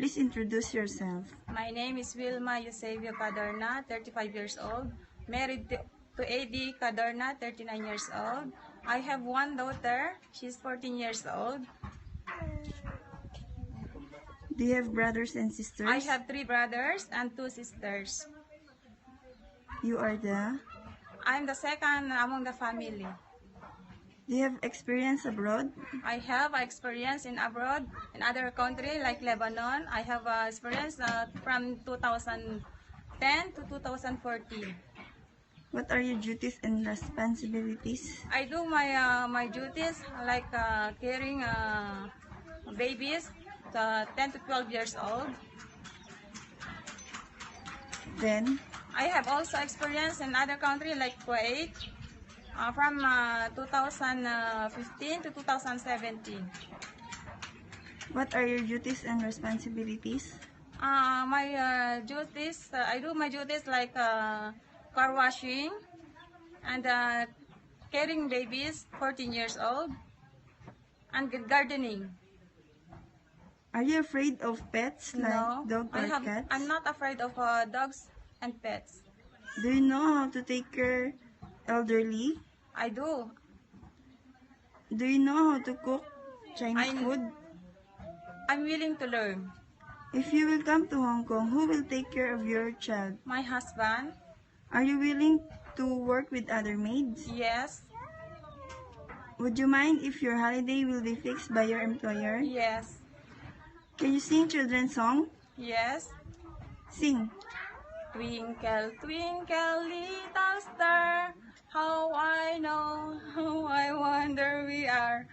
Please introduce yourself. My name is Wilma Eusebio Cadorna, 35 years old, married to A.D. Cadorna, 39 years old. I have one daughter, she's 14 years old. Do you have brothers and sisters? I have 3 brothers and 2 sisters. You are the... I'm the second among the family. Do you have experience abroad? I have experience in abroad, in other country like Lebanon. I have experience from 2010 to 2014. What are your duties and responsibilities? I do my duties like caring babies 10 to 12 years old. Then, I have also experience in other country like Kuwait from 2015 to 2017. what are your duties and responsibilities? My duties, I do my duties like car washing and caring babies 14 years old and gardening. Are you afraid of pets like No, dog or cats? I'm not afraid of dogs and pets. Do you know how to take care elderly? I do. Do you know how to cook Chinese food? I'm willing to learn. If you will come to Hong Kong, who will take care of your child? My husband, Are you willing to work with other maids? yes, Would you mind if your holiday will be fixed by your employer? yes, Can you sing children's song? yes. Sing. Twinkle, twinkle, little star, how I know, how I wonder we are